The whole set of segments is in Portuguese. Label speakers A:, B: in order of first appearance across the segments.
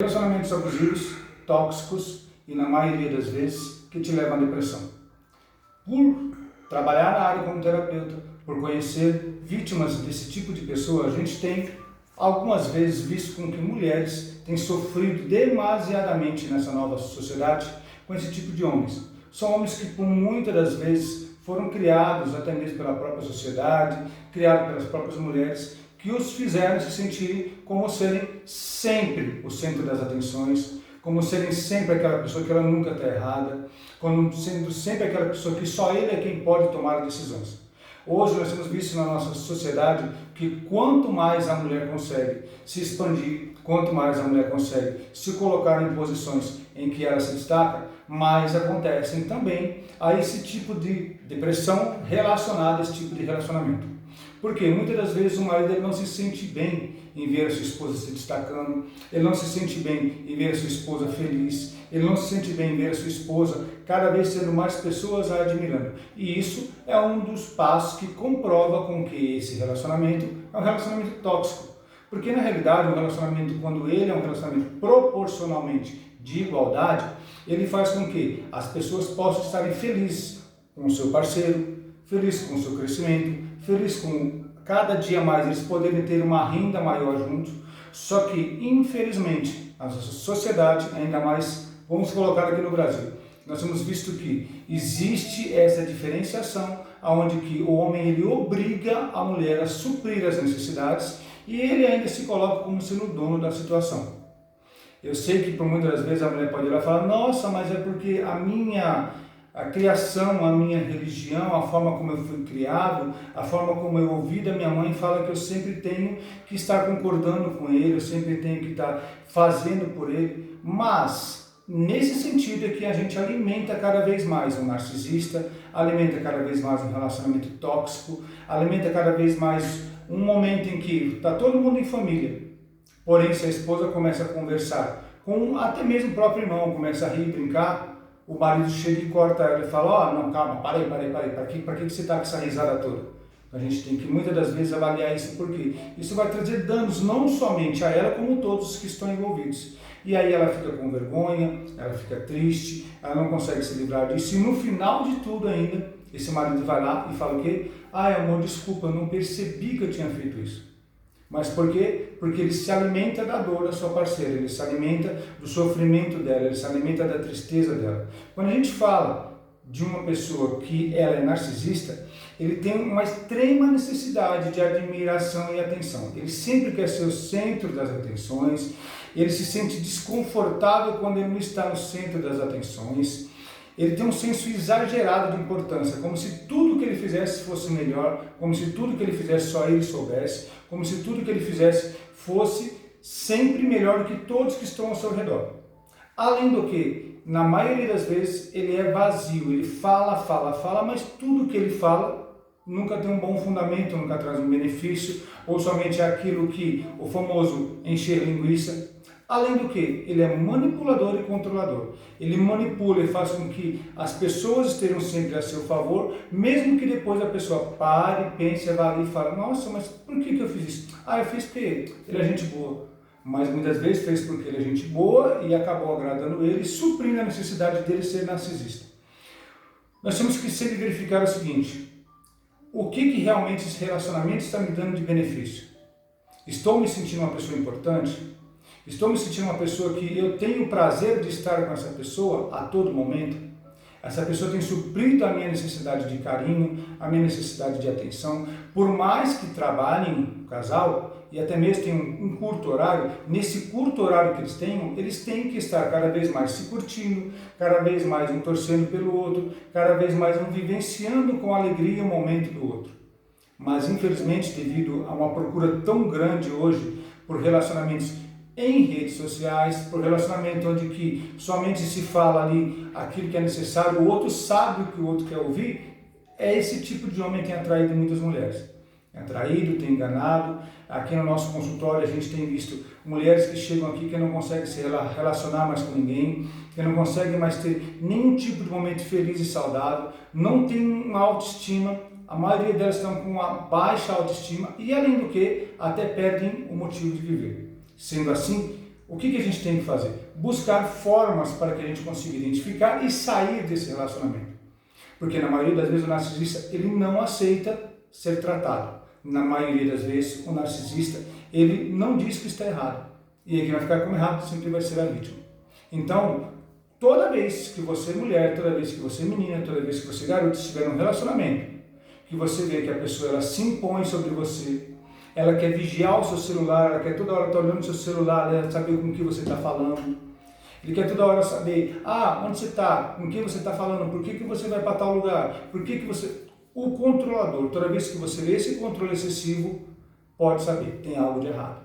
A: Relacionamentos abusivos, tóxicos e, na maioria das vezes, que te levam à depressão. Por trabalhar na área como terapeuta, por conhecer vítimas desse tipo de pessoa, a gente tem algumas vezes visto com que mulheres têm sofrido demasiadamente nessa nova sociedade com esse tipo de homens. São homens que, por muitas das vezes, foram criados até mesmo pela própria sociedade, criados pelas próprias mulheres, que os fizeram se sentirem como serem sempre o centro das atenções, como serem sempre aquela pessoa que ela nunca está errada, como sendo sempre aquela pessoa que só ele é quem pode tomar decisões. Hoje nós temos visto na nossa sociedade que quanto mais a mulher consegue se expandir, quanto mais a mulher consegue se colocar em posições em que ela se destaca, mais acontecem também a esse tipo de depressão relacionada a esse tipo de relacionamento. Porque muitas das vezes o marido ele não se sente bem em ver a sua esposa se destacando, ele não se sente bem em ver a sua esposa feliz, ele não se sente bem em ver a sua esposa cada vez tendo mais pessoas a admirando. E isso é um dos passos que comprova com que esse relacionamento é um relacionamento tóxico. Porque na realidade um relacionamento, quando ele é um relacionamento proporcionalmente de igualdade, ele faz com que as pessoas possam estarem felizes com o seu parceiro, felizes com o seu crescimento, felizes com cada dia mais eles poderem ter uma renda maior juntos. Só que, infelizmente, a nossa sociedade, ainda mais, vamos colocar aqui no Brasil, nós temos visto que existe essa diferenciação, onde que o homem ele obriga a mulher a suprir as necessidades e ele ainda se coloca como sendo o dono da situação. Eu sei que por muitas das vezes a mulher pode ir lá e falar, nossa, mas é porque a criação, a minha religião, a forma como eu fui criado, a forma como eu ouvi da minha mãe fala que eu sempre tenho que estar concordando com ele, eu sempre tenho que estar fazendo por ele. Mas, nesse sentido é que a gente alimenta cada vez mais um narcisista, alimenta cada vez mais um relacionamento tóxico, alimenta cada vez mais um momento em que está todo mundo em família. Porém, se a esposa começa a conversar com até mesmo o próprio irmão, começa a rir e brincar, o marido chega e corta ela e fala, não, calma, parei, para que você está com essa risada toda? A gente tem que muitas das vezes avaliar isso, porque isso vai trazer danos não somente a ela, como todos os que estão envolvidos. E aí ela fica com vergonha, ela fica triste, ela não consegue se livrar disso, e no final de tudo ainda, esse marido vai lá e fala o quê? Amor, desculpa, eu não percebi que eu tinha feito isso. Mas por quê? Porque ele se alimenta da dor da sua parceira, ele se alimenta do sofrimento dela, ele se alimenta da tristeza dela. Quando a gente fala de uma pessoa que ela é narcisista, ele tem uma extrema necessidade de admiração e atenção. Ele sempre quer ser o centro das atenções, ele se sente desconfortável quando ele não está no centro das atenções. Ele tem um senso exagerado de importância, como se tudo que ele fizesse fosse melhor, como se tudo que ele fizesse só ele soubesse, como se tudo que ele fizesse fosse sempre melhor do que todos que estão ao seu redor. Além do que, na maioria das vezes, ele é vazio, ele fala, mas tudo que ele fala nunca tem um bom fundamento, nunca traz um benefício, ou somente é aquilo que o famoso encher linguiça. Além do que, ele é manipulador e controlador. Ele manipula e faz com que as pessoas estejam sempre a seu favor, mesmo que depois a pessoa pare, pense, avalie e fale, nossa, mas por que eu fiz isso? Eu fiz porque ele é gente boa. Mas muitas vezes fez porque ele é gente boa e acabou agradando ele, suprindo a necessidade dele ser narcisista. Nós temos que sempre verificar o seguinte, o que realmente esse relacionamento está me dando de benefício? Estou me sentindo uma pessoa importante? Estou me sentindo uma pessoa que eu tenho o prazer de estar com essa pessoa a todo momento? Essa pessoa tem suprido a minha necessidade de carinho, a minha necessidade de atenção. Por mais que trabalhem o casal e até mesmo tenham um curto horário, nesse curto horário que eles têm que estar cada vez mais se curtindo, cada vez mais um torcendo pelo outro, cada vez mais um vivenciando com alegria o momento do outro. Mas infelizmente, devido a uma procura tão grande hoje por relacionamentos em redes sociais, por relacionamento onde que somente se fala ali aquilo que é necessário, o outro sabe o que o outro quer ouvir, é esse tipo de homem que tem atraído muitas mulheres. Tem atraído, tem enganado. Aqui no nosso consultório a gente tem visto mulheres que chegam aqui que não conseguem se relacionar mais com ninguém, que não conseguem mais ter nenhum tipo de momento feliz e saudável, não tem uma autoestima, a maioria delas estão com uma baixa autoestima e além do que, até perdem o motivo de viver. Sendo assim, O que a gente tem que fazer? Buscar formas para que a gente consiga identificar e sair desse relacionamento. Porque na maioria das vezes o narcisista ele não aceita ser tratado. Na maioria das vezes o narcisista ele não diz que está errado. E aí quem vai ficar como errado sempre vai ser a vítima. Então, toda vez que você mulher, toda vez que você menina, toda vez que você garoto estiver num relacionamento, que você vê que a pessoa ela se impõe sobre você, ela quer vigiar o seu celular, ela quer toda hora estar olhando o seu celular, ela saber com que você está falando. Ele quer toda hora saber, onde você está, com quem você está falando, por que você vai para tal lugar, por que você... O controlador, toda vez que você vê esse controle excessivo, pode saber, tem algo de errado.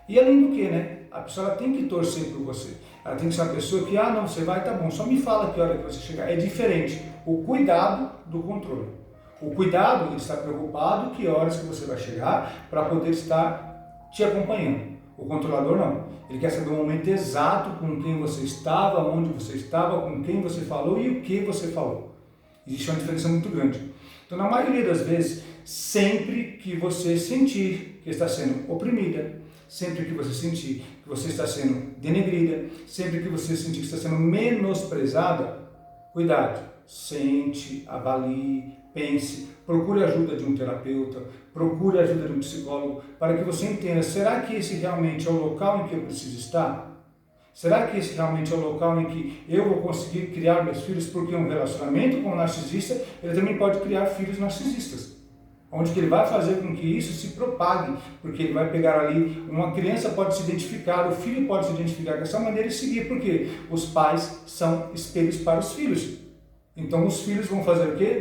A: E além do que, né? A pessoa ela tem que torcer por você. Ela tem que ser uma pessoa que, não, você vai, tá bom, só me fala que hora que você chegar. É diferente o cuidado do controle. O cuidado, ele está preocupado que horas que você vai chegar para poder estar te acompanhando. O controlador não. Ele quer saber o momento exato com quem você estava, onde você estava, com quem você falou e o que você falou. Existe uma diferença muito grande. Então, na maioria das vezes, sempre que você sentir que está sendo oprimida, sempre que você sentir que você está sendo denegrida, sempre que você sentir que está sendo menosprezada, cuidado, sente, avalie, pense, procure a ajuda de um terapeuta, procure a ajuda de um psicólogo, para que você entenda, será que esse realmente é o local em que eu preciso estar? Será que esse realmente é o local em que eu vou conseguir criar meus filhos? Porque um relacionamento com um narcisista, ele também pode criar filhos narcisistas. Onde que ele vai fazer com que isso se propague, porque ele vai pegar ali, uma criança pode se identificar, o filho pode se identificar dessa maneira e seguir, porque os pais são espelhos para os filhos. Então os filhos vão fazer o quê?